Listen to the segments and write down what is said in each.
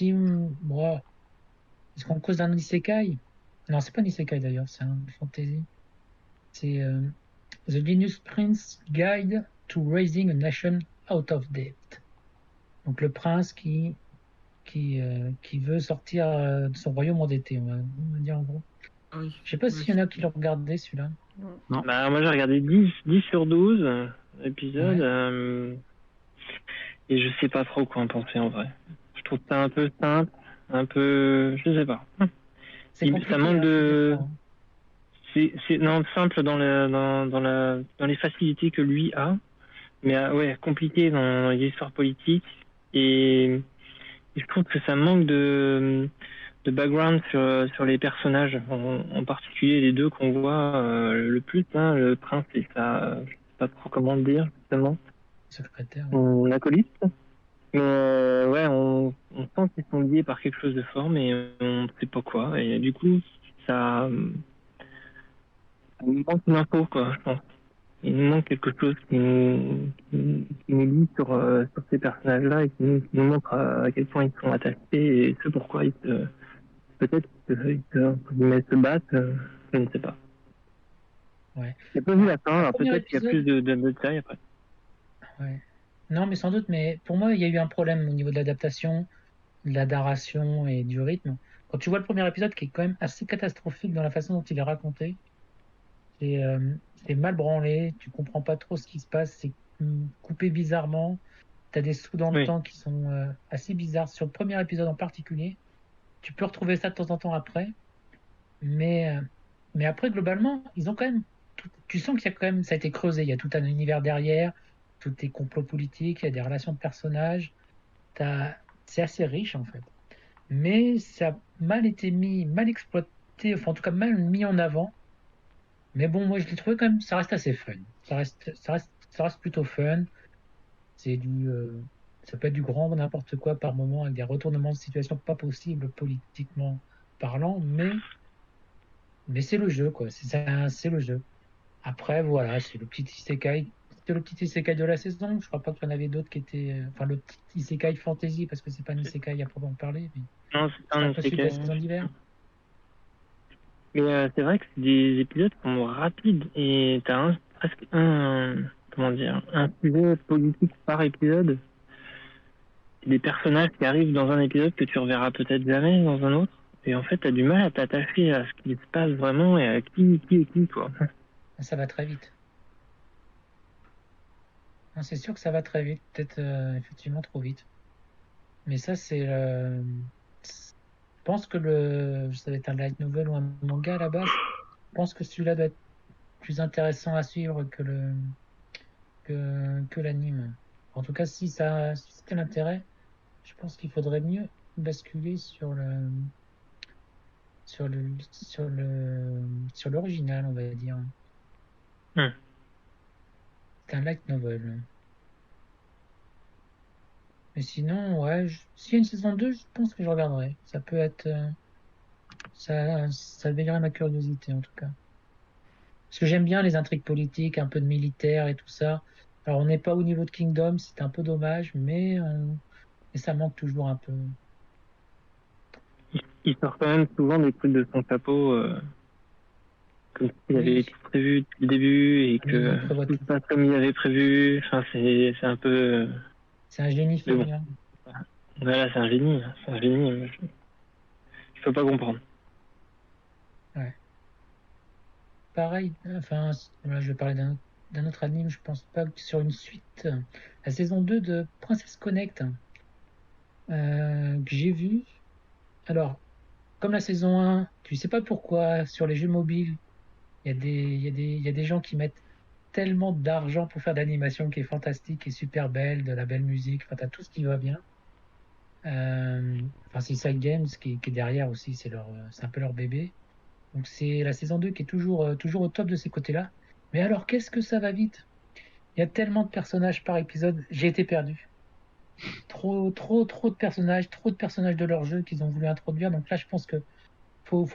si moi, est-ce qu'on cause d'un isekai? Non, c'est pas un isekai d'ailleurs, c'est un fantasy. C'est The Linus Prince Guide to Raising a Nation Out of Debt. Donc le prince qui veut sortir de son royaume endetté, on va dire en gros. Ah oui. Je sais pas Ouais, s'il y en a qui l'ont regardé celui-là. Non. Bah, moi, j'ai regardé 10 sur 12 épisodes, Ouais. et je sais pas trop quoi en penser en vrai. Je trouve ça un peu simple, un peu, je sais pas. C'est Ça compliqué, manque hein, c'est de, différent. c'est non simple dans les facilités que lui a, mais ouais compliqué dans les histoires politiques, et je trouve que ça manque de background sur les personnages, en particulier les deux qu'on voit le plus, hein, le prince et sa, je sais pas trop comment le dire justement, Secrétaire. Ouais. son acolyte. Mais ouais, on sent qu'ils sont liés par quelque chose de fort, mais on ne sait pas quoi. Et du coup, ça nous manque une info, quoi, je pense. Il nous manque quelque chose qui nous lie sur ces personnages-là, et qui nous montre à quel point ils sont attachés et ce pourquoi peut-être entre guillemets, se battent, je ne sais pas. Ouais. J'ai pas vu Bah, la fin, un alors premier peut-être qu'il y a plus épisode. de détails après. Ouais. Non, mais sans doute, mais pour moi, il y a eu un problème au niveau de l'adaptation, de la narration et du rythme. Quand tu vois le premier épisode qui est quand même assez catastrophique dans la façon dont il est raconté, c'est c'est mal branlé, tu comprends pas trop ce qui se passe, c'est coupé bizarrement, tu as des sauts dans le Oui, temps qui sont assez bizarres. Sur le premier épisode en particulier, tu peux retrouver ça de temps en temps après, mais, euh, mais après, globalement, ils ont quand même. Tu sens qu'il y a quand même. Ça a été creusé, il y a tout un univers derrière, tout est complot politique, il y a des relations de personnages. C'est assez riche en fait. Mais ça a mal été mis, mal exploité, enfin en tout cas mal mis en avant. Mais bon, moi je l'ai trouvé quand même, ça reste assez fun. Ça reste plutôt fun. C'est ça peut être du grand n'importe quoi par moment avec des retournements de situation pas possibles politiquement parlant, mais c'est le jeu quoi. C'est le jeu. Après voilà, c'est le petit isekai. C'était le petit isekai de la saison. Je crois pas qu'il y en avait d'autres qui étaient, enfin le petit isekai fantasy parce que c'est pas un isekai à proprement parler, mais non, c'est pas ce sera un pas celui de la isekai. saison d'hiver. Mais c'est vrai que c'est des épisodes qui sont rapides, et t'as presque comment dire, un sujet politique par épisode. Des personnages qui arrivent dans un épisode que tu reverras peut-être jamais dans un autre. Et en fait, t'as du mal à t'attacher à ce qui se passe vraiment et à qui est qui, quoi. Ça va très vite. Non, c'est sûr que ça va très vite, peut-être effectivement trop vite. Mais ça, je pense que ça va être un light novel ou un manga à la base. Je pense que celui-là doit être plus intéressant à suivre que l'anime. En tout cas, si c'était l'intérêt, je pense qu'il faudrait mieux basculer sur l'original, on va dire. Hmm. C'est un light novel. Mais sinon, ouais, s'il y a une saison 2, je pense que je regarderai. Ça peut être, ça éveillerait ma curiosité en tout cas. Parce que j'aime bien les intrigues politiques, un peu de militaire et tout ça. Alors on n'est pas au niveau de Kingdom, c'est un peu dommage, mais ça manque toujours un peu. Il sort quand même souvent des trucs de son chapeau, comme s'il avait Oui, été prévu depuis le début et oui, il que prévoit tout se tout. passe comme il avait prévu. Enfin, c'est un peu. C'est un génie Mais bon, feignant. voilà, c'est un génie. C'est un génie. Je peux pas comprendre. Ouais. Pareil, enfin, voilà, je vais parler d'un autre anime, je pense pas que sur une suite. La saison 2 de Princess Connect, que j'ai vue. Alors, comme la saison 1, tu sais pas pourquoi, sur les jeux mobiles, il y a des gens qui mettent tellement d'argent pour faire d'animation qui est fantastique et super belle, de la belle musique, enfin, t'as tout ce qui va bien. Enfin, c'est Side Games qui est derrière aussi, c'est un peu leur bébé. Donc c'est la saison 2 qui est toujours au top de ces côtés-là. Mais alors, qu'est-ce que ça va vite? Il y a tellement de personnages par épisode, j'ai été perdu. Trop de personnages de leur jeu qu'ils ont voulu introduire. Donc là, je pense que faut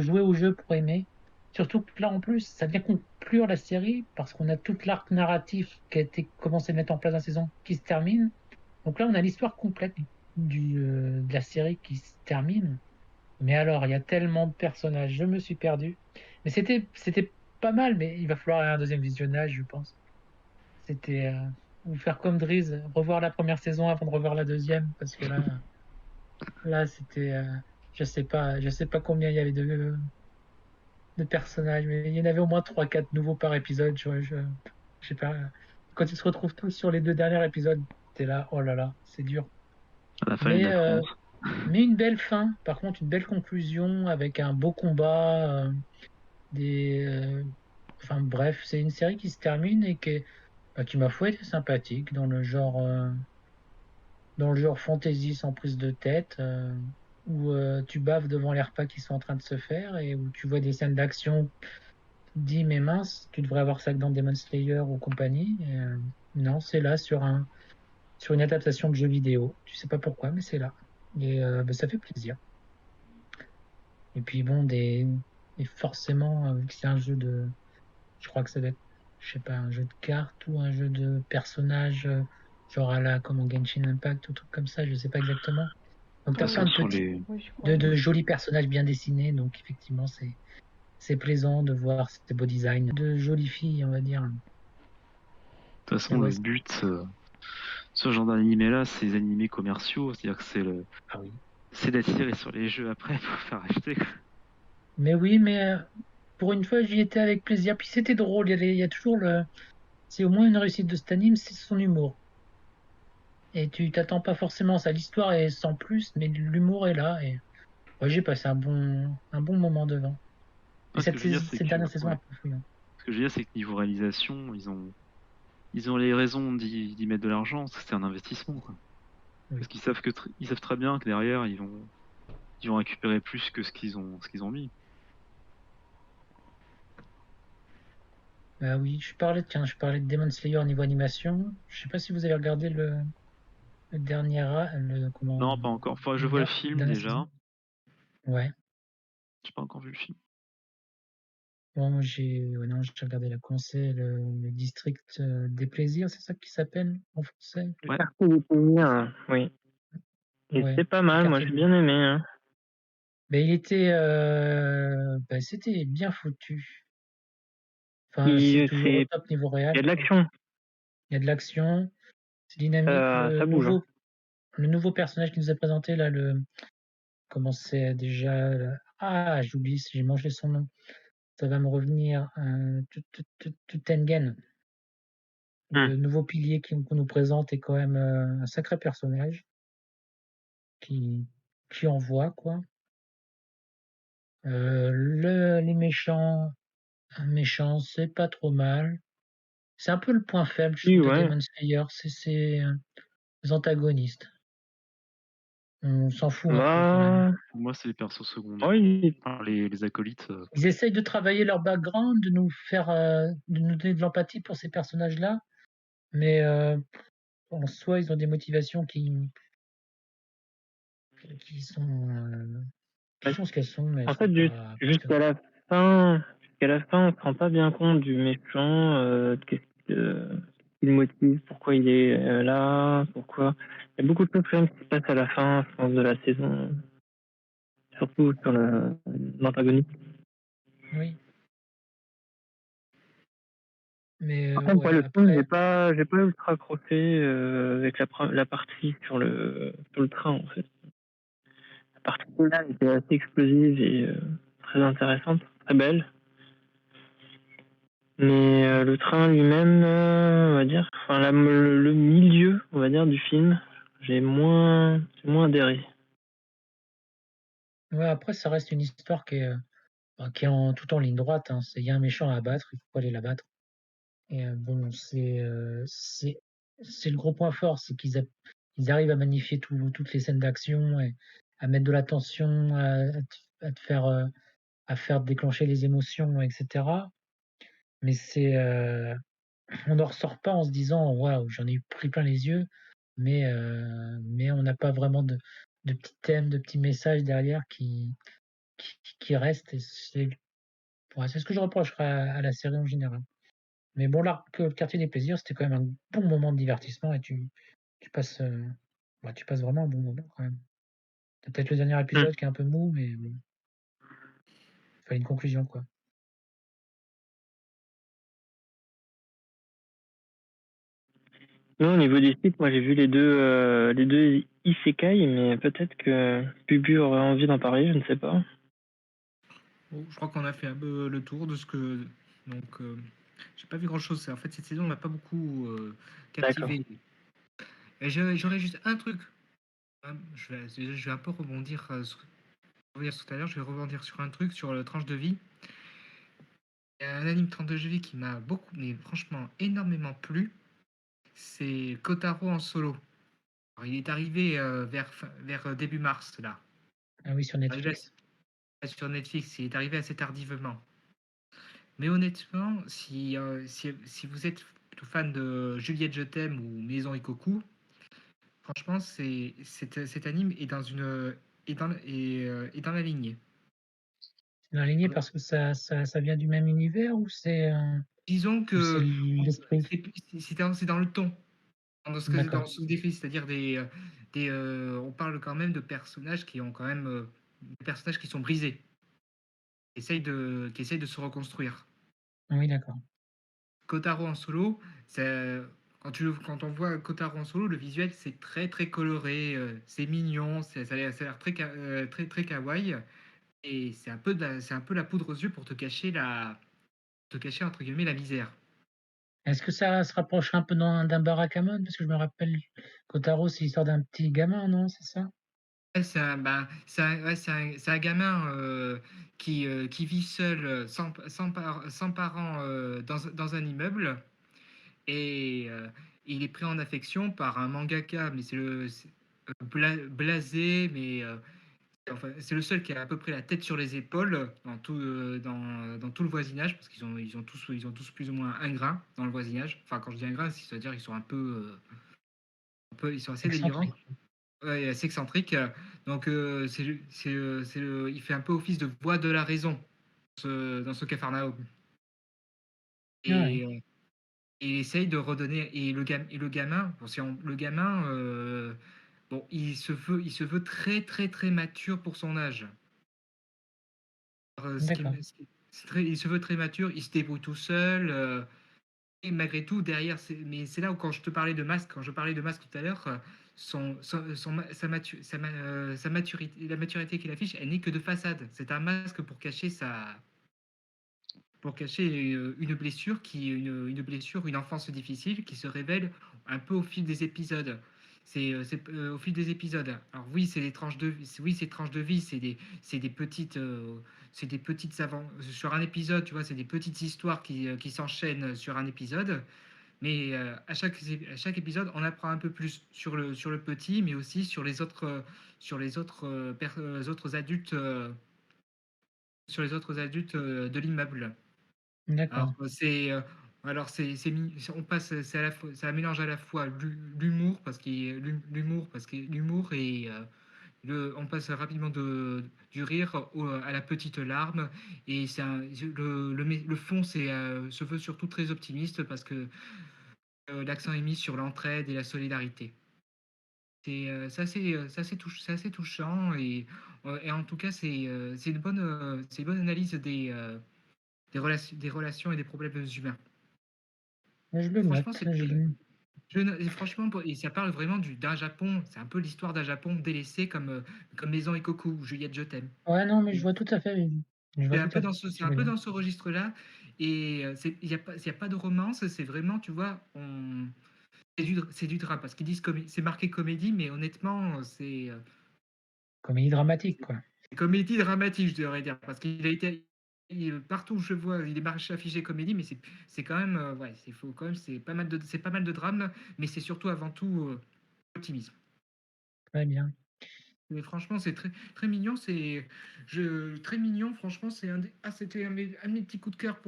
jouer au jeu pour aimer. Surtout que là, en plus, ça vient conclure la série parce qu'on a tout l'arc narratif qui a été commencé à mettre en place dans la saison qui se termine. Donc là, on a l'histoire complète. de la série qui se termine. Mais alors, il y a tellement de personnages, je me suis perdu. Mais c'était pas mal, mais il va falloir un deuxième visionnage, je pense. C'était ou faire comme Dries, revoir la première saison avant de revoir la deuxième, parce que là c'était, je sais pas combien il y avait de personnages, mais il y en avait au moins trois quatre nouveaux par épisode. Je sais pas. Quand ils se retrouvent tous sur les deux derniers épisodes, t'es là, oh là là, c'est dur. À la fin, il y Mais, en a 30. mais une belle fin, par contre, une belle conclusion avec un beau combat, des, enfin bref, c'est une série qui se termine et qui m'a foi été sympathique dans le genre fantasy sans prise de tête, où tu baves devant les repas qui sont en train de se faire et où tu vois des scènes d'action. Tu te dis, mais mince, tu devrais avoir ça que dans Demon Slayer ou compagnie. Et, non, c'est là sur une adaptation de jeu vidéo. Tu sais pas pourquoi, mais c'est là. Et ben, ça fait plaisir. Et puis bon, et forcément, vu que c'est un jeu je crois que ça doit être, je sais pas, un jeu de cartes ou un jeu de personnages, genre à la, comme en Genshin Impact ou truc comme ça, je sais pas exactement. Donc De t'as toute plein façon, de petits, Oui, je crois. de jolis personnages bien dessinés, donc effectivement c'est plaisant de voir ces beaux designs de jolies filles, on va dire. toute Et façon, ouais, le but, ce genre d'animé-là, c'est les animés commerciaux. C'est-à-dire que ah oui. c'est d'attirer sur les jeux après pour faire acheter, quoi. Mais oui, mais pour une fois j'y étais avec plaisir. Puis c'était drôle. Il y a toujours c'est au moins une réussite de cet anime, c'est son humour. Et tu t'attends pas forcément à ça. L'histoire est sans plus, mais l'humour est là. Et ouais, j'ai passé un bon moment devant. Et Ouais, ce que je veux dire, c'est cette que, dernière saison ouais. un peu fouillante. Ce que je veux dire, c'est que niveau réalisation, ils ont les raisons d'y mettre de l'argent. C'est un investissement, quoi. Oui. Parce qu'ils savent ils savent très bien que derrière, ils vont récupérer plus que ce qu'ils ont mis. Bah oui, je parlais de Demon Slayer au niveau animation. Je sais pas si vous avez regardé le dernier, Non, pas encore. Enfin, je vois le film dernière saison. déjà. Ouais. J'ai pas encore vu le film. Bon, moi, ouais, non, j'ai regardé comment c'est, le district des plaisirs, c'est ça qui s'appelle en français? Ouais. Quartier des plaisirs, oui. Et Ouais, c'est pas le mal, moi quartier j'ai des. bien aimé. Hein. Ben, c'était bien foutu. Enfin, c'est Il, toujours au c'est, top niveau il y a réel, de quoi. l'action, Il y a de l'action, c'est dynamique. ça bouge. Hein. Le nouveau personnage qui nous est présenté là, comment c'est déjà, ah, j'oublie, j'ai mangé son nom. Ça va me revenir. Tengen, Hum. le nouveau pilier qu'on nous présente est quand même un sacré personnage qui, qui envoie, quoi. Les méchants, c'est pas trop mal. C'est un peu le point faible, je Oui, trouve, de ouais. Demon Slayer, c'est les antagonistes. On s'en fout un peu finalement. Bah, Pour moi, c'est les persos secondaires. oui. Enfin, les acolytes. Ils essayent de travailler leur background, de nous donner de l'empathie pour ces personnages-là, mais en soi, ils ont des motivations qui sont, qui Bah, sont ce qu'elles sont, mais elles en sont fait, pas jusqu'à passionnantes. la fin, on se rend pas bien compte du méchant, ce qui le motive, pourquoi il est là, pourquoi. Il y a beaucoup de choses quand même qui se passent à la fin, je pense, de la saison, surtout sur l'antagoniste. Oui, mais Par contre, moi, ouais, le film, après, j'ai pas ultra accroché avec la partie sur le train, en fait. La partie finale était assez explosive et très intéressante, très belle. Mais le train lui-même, on va dire, enfin le milieu, on va dire, du film, j'ai moins adhéré. ouais, après, ça reste une histoire qui est tout en ligne droite, hein. Il y a un méchant à abattre, il faut aller l'abattre. Et bon, c'est le gros point fort, c'est ils arrivent à magnifier toutes les scènes d'action et à mettre de la tension, à te faire, à faire déclencher les émotions, etc. Mais on n'en ressort pas en se disant, waouh, j'en ai pris plein les yeux, mais on n'a pas vraiment de petits thèmes, de petits messages derrière qui restent. Et ouais, c'est ce que je reprocherais à la série en général. Mais bon, là, que le quartier des plaisirs, c'était quand même un bon moment de divertissement et tu passes. Bah, tu passes vraiment un bon moment quand même. T'as peut-être le dernier épisode qui est un peu mou, mais bon, il fallait une conclusion, quoi. Non, au niveau des sites, moi j'ai vu les deux Isekai, mais peut-être que Bubu aurait envie d'en parler, je ne sais pas. Bon, je crois qu'on a fait un peu le tour de ce que. Donc, j'ai pas vu grand-chose. En fait, cette saison m'a pas beaucoup D'accord. captivé. Et j'aurais juste un truc. Je vais un peu rebondir sur tout à l'heure. Je vais rebondir sur un truc, sur le tranche de vie. Il y a un anime tranche de vie qui m'a beaucoup, mais franchement, énormément plu. C'est Kotaro en solo. Alors, il est arrivé vers début mars, là. Ah oui, sur Arrivé Netflix. sur Netflix. Il est arrivé assez tardivement. Mais honnêtement, si vous êtes plutôt fan de Juliette Je t'aime ou Maison Ikoku, franchement, cet anime est dans la lignée. C'est aligné parce que ça vient du même univers Disons ou c'est que l'esprit? c'est dans le ton, D'accord. dans ce décrit, c'est-à-dire on parle quand même de personnages qui ont quand même des personnages qui sont brisés, qui essayent de se reconstruire. Oui, d'accord. Kotaro en solo, quand on voit Kotaro en solo, le visuel c'est très très coloré, c'est mignon, ça a l'air très très kawaii et c'est un peu la poudre aux yeux pour te cacher entre guillemets la misère. Est-ce que ça se rapproche un peu d'un Barakamon? Parce que je me rappelle, Kotaro, c'est l'histoire d'un petit gamin, non? C'est ça? Ouais, c'est un gamin qui vit seul, sans parents dans un immeuble et il est pris en affection par un mangaka, mais blasé, mais enfin, c'est le seul qui a à peu près la tête sur les épaules dans tout le voisinage, parce ils ont tous plus ou moins un grain dans le voisinage. Enfin, quand je dis un grain, c'est-à-dire qu'ils sont ils sont assez délirants, Excentrique. ouais, et assez excentriques. Donc, il fait un peu office de voix de la raison dans ce Capharnaüm. Ouais. Et il essaye de redonner. Et le gamin, le gamin, bon, il se veut très très très mature pour son âge. D'accord. Il se veut très mature, il se débrouille tout seul. Et malgré tout, derrière, mais c'est là où quand je parlais de masque tout à l'heure, sa maturité, la maturité qu'il affiche, elle n'est que de façade. C'est un masque pour cacher une blessure une blessure, une enfance difficile qui se révèle un peu au fil des épisodes. Au fil des épisodes. Alors oui, c'est des tranches de vie, oui, c'est tranches de vie, c'est des petites sur un épisode, tu vois, c'est des petites histoires qui s'enchaînent sur un épisode. Mais à chaque épisode, on apprend un peu plus sur le petit, mais aussi autres adultes, sur les autres adultes de l'immeuble. D'accord. Alors on passe, c'est un mélange à la fois l'humour parce que l'humour et on passe rapidement du rire à la petite larme et le fond se veut surtout très optimiste parce que l'accent est mis sur l'entraide et la solidarité. C'est assez touchant et en tout cas c'est une bonne analyse des relations et des problèmes humains. Je le Franchement, note. et franchement, et ça parle vraiment d'un Japon, c'est un peu l'histoire d'un Japon délaissé comme Maison Ikoku ou Juliette Je t'aime. Ouais, non, mais je vois tout à fait. Je vois tout à fait ce que C'est tu un veux peu dire. dans ce registre-là et il y a pas de romance, c'est vraiment, tu vois, c'est du drame parce qu'ils disent c'est marqué comédie, mais honnêtement, Comédie dramatique, quoi. c'est comédie dramatique, je devrais dire, parce qu'il a été partout où je vois, il est marché affiché comédie, mais c'est quand même, ouais, c'est faut quand même, c'est pas mal de drame, mais c'est surtout avant tout optimisme. Très bien. Mais franchement, c'est très très mignon, très mignon. Franchement, c'était un de mes petits coups de cœur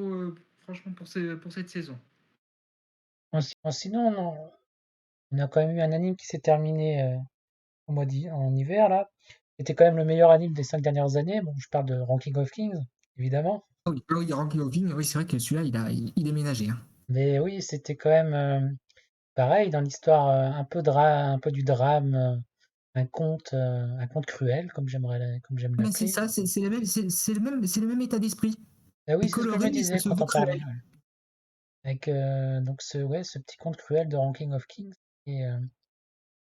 franchement pour cette saison. Sinon, on a quand même eu un anime qui s'est terminé en hiver, là. C'était quand même le meilleur anime des 5 dernières années. Bon, je parle de Ranking of Kings, évidemment. Ah oui, Rocky Loving, oui, c'est vrai que celui-là, il est ménagé, hein. Mais oui, c'était quand même. pareil, dans l'histoire, un peu du drame, un conte cruel, comme j'aime Mais c'est l'appeler. ça, c'est le même état d'esprit. Ah oui, C'est c'est ce que je coloré, me mais ça disais se quand veut on parlait. cruel. Ouais. Avec donc ce petit conte cruel de Ranking of Kings, et,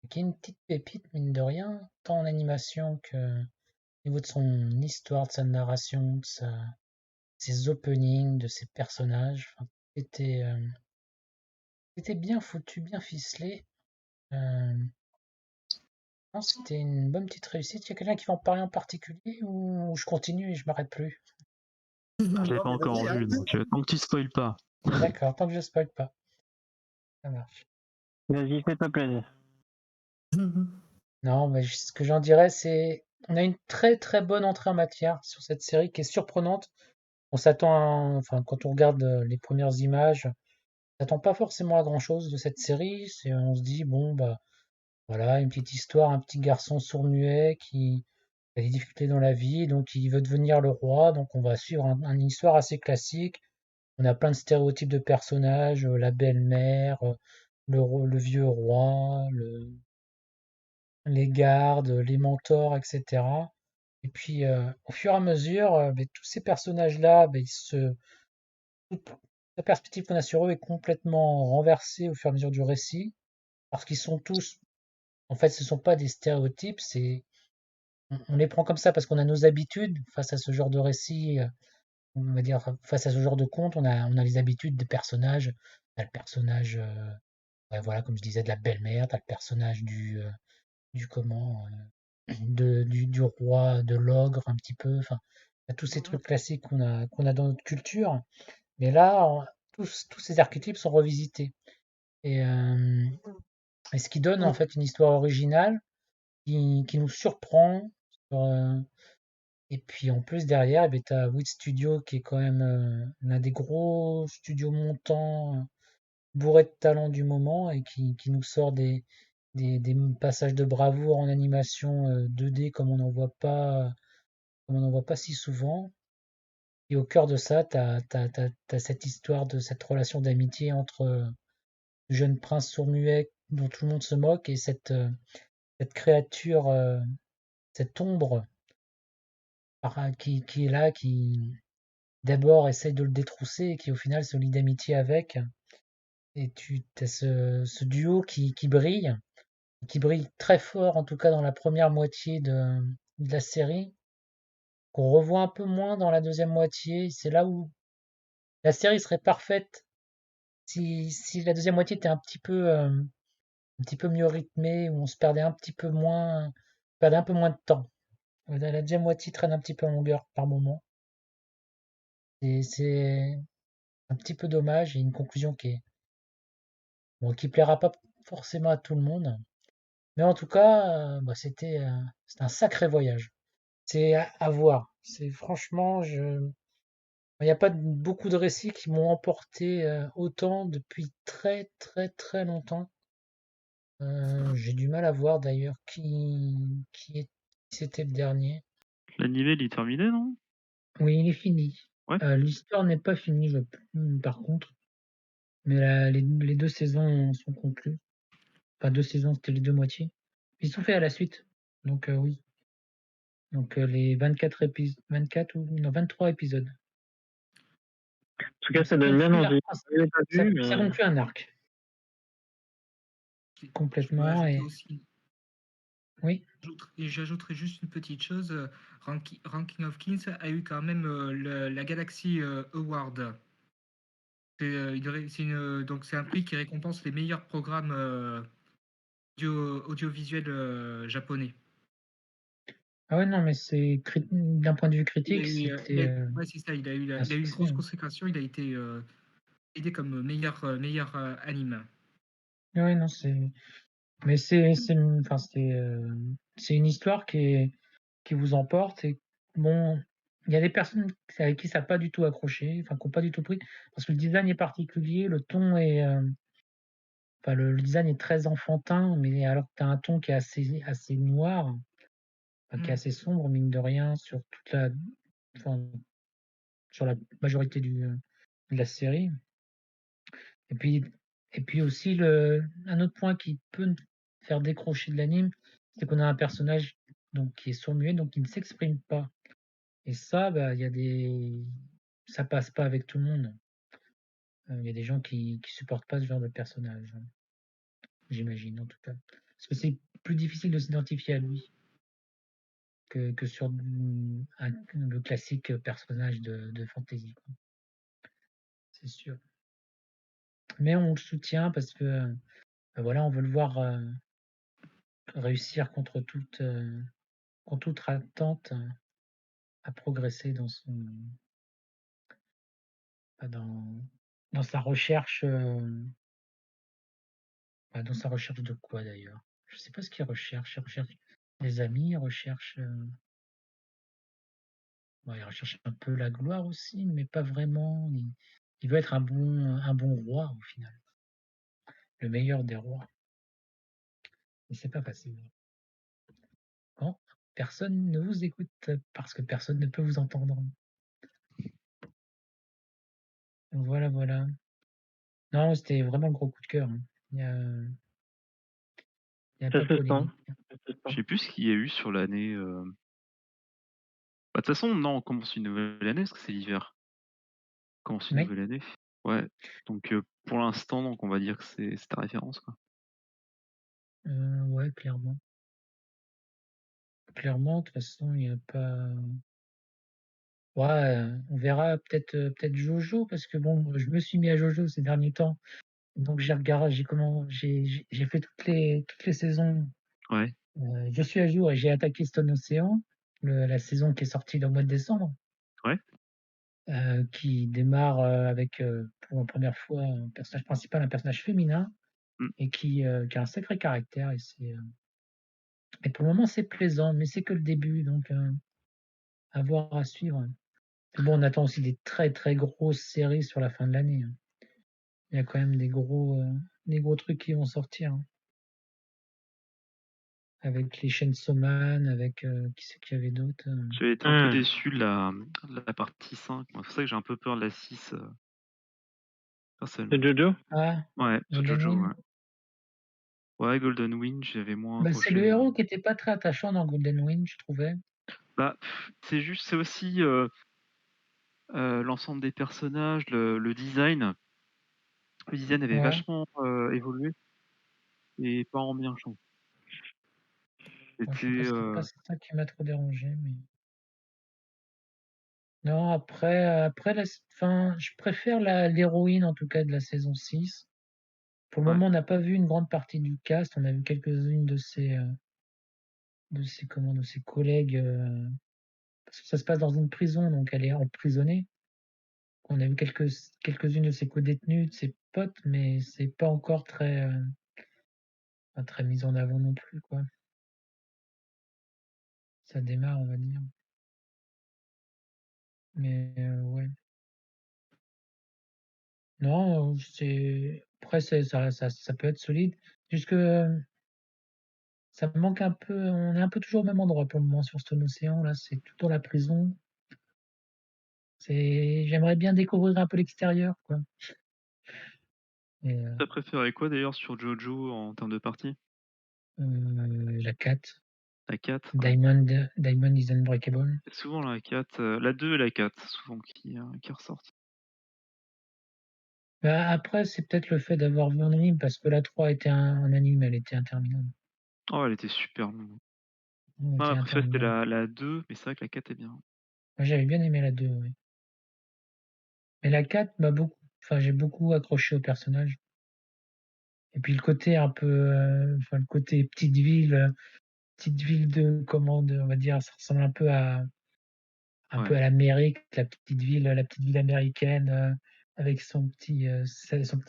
qui est une petite pépite, mine de rien, tant en animation que au niveau de son histoire, de sa narration, ses openings, de ses personnages. Enfin, c'était bien foutu, bien ficelé. Euh, non, c'était une bonne petite réussite. Il y a quelqu'un qui va en parler en particulier ou je continue et je m'arrête plus? Je l'ai pas encore vu, donc tant que tu spoil pas. D'accord, tant que je spoil pas. Ça marche. Vas-y, fais-toi plaisir. Non, mais ce que j'en dirais, c'est on a une très très bonne entrée en matière sur cette série qui est surprenante. On s'attend enfin, quand on regarde les premières images, on s'attend pas forcément à grand-chose de cette série. On se dit, bon, bah, voilà, une petite histoire, un petit garçon sourd-muet qui a des difficultés dans la vie, donc il veut devenir le roi. Donc on va suivre une histoire assez classique. On a plein de stéréotypes de personnages, la belle-mère, le vieux roi, les gardes, les mentors, etc. Et puis, au fur et à mesure, ben, tous ces personnages-là, ben, la perspective qu'on a sur eux est complètement renversée au fur et à mesure du récit, parce qu'ils sont tous, en fait, ce ne sont pas des stéréotypes, on les prend comme ça parce qu'on a nos habitudes face à ce genre de récit, on va dire, face à ce genre de conte, on a les habitudes des personnages. On a le personnage, ouais, voilà, comme je disais, de la belle-mère, t'as le personnage du comment, du roi, de l'ogre un petit peu, enfin, il y a tous ces trucs classiques qu'on a dans notre culture. Mais là, tous ces archétypes sont revisités. Et, euh, et ce qui donne en fait une histoire originale qui nous surprend. sur, et puis en plus derrière, tu as Wit Studio qui est quand même l'un des gros studios montants, bourré de talent du moment et qui nous sort des passages de bravoure en animation 2D comme on n'en voit pas si souvent. Et au cœur de ça, t'as cette histoire de cette relation d'amitié entre le jeune prince sourd-muet dont tout le monde se moque et cette créature, cette ombre qui est là, qui d'abord essaye de le détrousser et qui au final se lie d'amitié avec. Et tu as ce duo qui brille très fort, en tout cas dans la première moitié de la série, qu'on revoit un peu moins dans la deuxième moitié. C'est là où la série serait parfaite si la deuxième moitié était un petit peu mieux rythmée, où on se perdait un petit peu moins, perdait un peu moins de temps. La deuxième moitié traîne un petit peu en longueur par moment. Et c'est un petit peu dommage et une conclusion bon, qui plaira pas forcément à tout le monde. Mais en tout cas, bah, c'était un sacré voyage. C'est à voir. C'est franchement, il n'y a pas beaucoup de récits qui m'ont emporté autant depuis très très très longtemps. J'ai du mal à voir d'ailleurs qui c'était le dernier. L'animé, il est terminé, non? Oui, il est fini. Ouais. L'histoire n'est pas finie, par contre, mais les deux saisons sont conclues. Enfin, deux saisons, c'était les deux moitiés. Ils sont faits à la suite, donc oui. Donc les 24 ou non, 23 épisodes. En tout cas, ça donne bien envie. Je l'ai pas Ça, vu, ça mais conclut un arc Je peux complètement ajouter et aussi, oui. j'ajouterai juste une petite chose. Ranking of Kings a eu quand même la Galaxy Award. Donc c'est un prix qui récompense les meilleurs programmes audiovisuels japonais. Ah ouais, non, mais d'un point de vue Il a critique, eu, c'était ouais, c'est ça, un il a eu une succès. grosse consécration. Il a été aidé comme meilleur anime. Oui, non, mais enfin, c'est une histoire qui vous emporte et bon, il y a des personnes avec qui ça n'a pas du tout accroché, enfin, qui n'ont pas du tout pris, parce que le design est particulier, le ton est, enfin, le design est très enfantin, mais alors que tu as un ton qui est assez noir, enfin, qui est assez sombre, mine de rien, enfin, sur la majorité de la série. Et puis, Et puis aussi, un autre point qui peut nous faire décrocher de l'anime, c'est qu'on a un personnage donc, qui est sourd-muet, donc qui ne s'exprime pas. Et ça, bah, ça passe pas avec tout le monde. Il y a des gens qui supportent pas ce genre de personnage, hein, j'imagine en tout cas. Parce que c'est plus difficile de s'identifier à lui que sur le classique personnage de fantasy, quoi. C'est sûr. Mais on le soutient parce que bah voilà, on veut le voir réussir contre toute attente à progresser bah, dans sa recherche, bah, dans sa recherche de quoi d'ailleurs? Je sais pas ce qu'il recherche. Il recherche des amis, ouais, il recherche un peu la gloire aussi, mais pas vraiment. Il veut être un bon roi au final, le meilleur des rois. Mais c'est pas facile. Quand personne ne vous écoute parce que personne ne peut vous entendre. Donc voilà, voilà. Non, c'était vraiment le gros coup de cœur, hein. Il y a Ça pas de se sent. polémique. Ça se Je sent. sais plus ce qu'il y a eu sur l'année. Bah, de toute façon, non, on commence une nouvelle année parce que c'est l'hiver. On commence une Mais nouvelle année. Ouais. Donc pour l'instant, donc on va dire que c'est ta référence, quoi. ouais, clairement. Clairement, de toute façon, il n'y a pas. Ouais, on verra peut-être Jojo, parce que bon, je me suis mis à Jojo ces derniers temps. Donc j'ai regardé, j'ai fait toutes les saisons. Ouais. Je suis à jour et j'ai attaqué Stone Ocean, la saison qui est sortie le mois de décembre, Ouais. qui démarre avec pour la première fois un personnage principal, un personnage féminin, Mm. et qui a un sacré caractère. Et pour le moment, c'est plaisant, mais c'est que le début, donc à voir, à suivre. Puis bon, on attend aussi des très très grosses séries sur la fin de l'année, hein. Il y a quand même des gros trucs qui vont sortir, hein. Avec les Chainsaw Man, avec qui c'est qu'il y avait d'autres, J'avais été un peu déçu de la partie 5. Moi, c'est pour ça que j'ai un peu peur de la 6, personnellement. C'est Jojo? Ah, Ouais, sur Golden Jojo, Wind. ouais. Ouais, Golden Wind, j'avais moins Bah, c'est accroché. le héros qui était pas très attachant dans Golden Wind, je trouvais. Bah, c'est aussi l'ensemble des personnages, le design. Le design avait Ouais, vachement évolué et pas en bien, je trouve. moi, C'était je sais pas, c'était pas ça qui m'a trop dérangé, mais non, après fin, je préfère l'héroïne en tout cas de la saison 6. Pour le ouais, moment, on n'a pas vu une grande partie du cast, on a vu quelques-unes de ses collègues, parce que ça se passe dans une prison, donc elle est emprisonnée. On a vu quelques-unes de ses co-détenues, de ses potes, mais c'est pas encore pas très mis en avant non plus, quoi. Ça démarre, on va dire. Mais ouais. Non, après ça peut être solide. Juste que ça me manque un peu. On est un peu toujours au même endroit pour le moment sur Stone Ocean. Là, c'est tout dans la prison. J'aimerais bien découvrir un peu l'extérieur, quoi. Et, t'as préféré quoi d'ailleurs sur Jojo en termes de partie? la 4, La 4, ouais. Diamond is Unbreakable. C'est souvent la 4, la 2 et la 4, souvent qui ressortent. Bah, après, c'est peut-être le fait d'avoir vu en anime, parce que la 3 était un anime, elle était interminable. Oh, elle était super longue. Elle Moi, était ma préférée, c'était interminable. la 2, mais c'est vrai que la 4 est bien. Moi, j'avais bien aimé la 2, ouais. Mais la 4 enfin, j'ai beaucoup accroché au personnage. Et puis le côté un peu, enfin, le côté petite ville de, on va dire, ça ressemble un peu Ouais. à l'Amérique, la petite ville américaine, avec son petit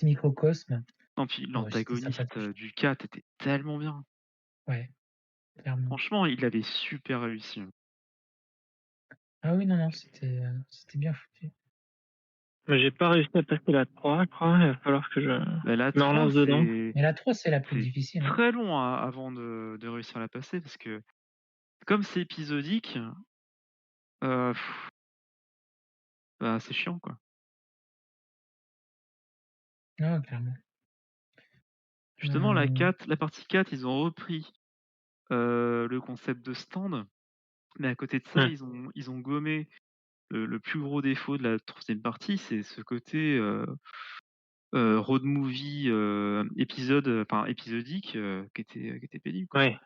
microcosme. Non, puis Ouais, c'était l'antagoniste sympathique. du 4 était tellement bien. Ouais, clairement. Franchement, il avait super réussi, hein. Ah oui, non, non, c'était bien foutu. Mais j'ai pas réussi à passer la 3, je crois. Il va falloir que je Bah, la me 3, relance dedans. Mais la 3, c'est la plus c'est difficile, hein. très long avant de réussir à la passer parce que comme c'est épisodique, euh, pff, bah, c'est chiant, quoi. Ah, clairement. Justement, la Euh, partie 4, ils ont repris le concept de stand, mais à côté de ça, Hmm. ils ont gommé le plus gros défaut de la troisième partie, c'est ce côté road movie épisodique qui était pénible, quoi. Ouais.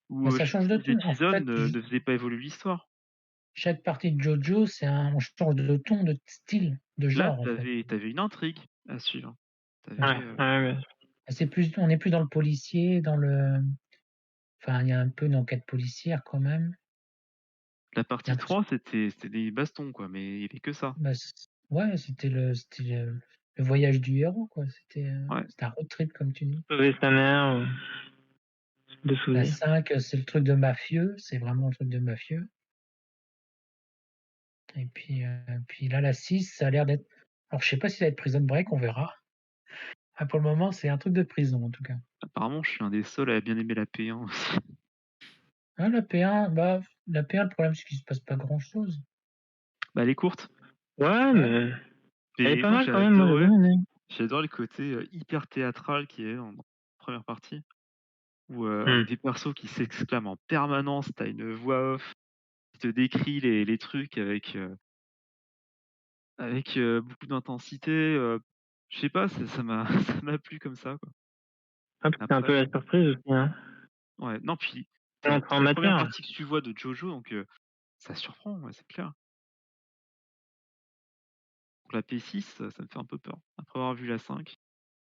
Où bah, ça change de les ton. En épisodes fait, ne faisaient pas évoluer l'histoire. chaque partie de JoJo, on change de ton, de style, de Là, genre en fait. t'avais une intrigue à suivre. T'avais, Ouais. Ouais. On est plus dans le policier, enfin, il y a un peu une enquête policière quand même. la J'ai partie l'impression 3, c'était des bastons, quoi, mais il y avait que ça. bah, ouais, le voyage du héros, quoi. Ouais. C'était un road trip, comme tu dis. Sauver sa mère, de La souvenirs. 5, c'est le truc de mafieux, c'est vraiment le truc de mafieux. Et puis là, la 6, ça a l'air d'être. Alors, je sais pas si ça va être Prison Break, on verra. Ah, pour le moment, c'est un truc de prison, en tout cas. Apparemment, je suis un des seuls à bien aimer la P1 aussi. Ah, la P1, la P1, le problème, c'est qu'il se passe pas grand-chose. Bah, elle est courte. Ouais, mais elle est Et pas moi, mal quand même, moi j'ai bien aimé. j'adore le côté hyper théâtral qui est dans la première partie, où Hmm. des persos qui s'exclament en permanence, t'as une voix off qui te décrit les trucs avec beaucoup d'intensité. Je sais pas, ça m'a ça m'a plu comme ça, quoi. Ah, puis c'est un peu Après, la surprise aussi, hein. ouais, non, puis L'entrée c'est en la première matière. partie que tu vois de Jojo, donc ça surprend, ouais, c'est clair. Donc la P6, ça me fait un peu peur, après avoir vu la 5.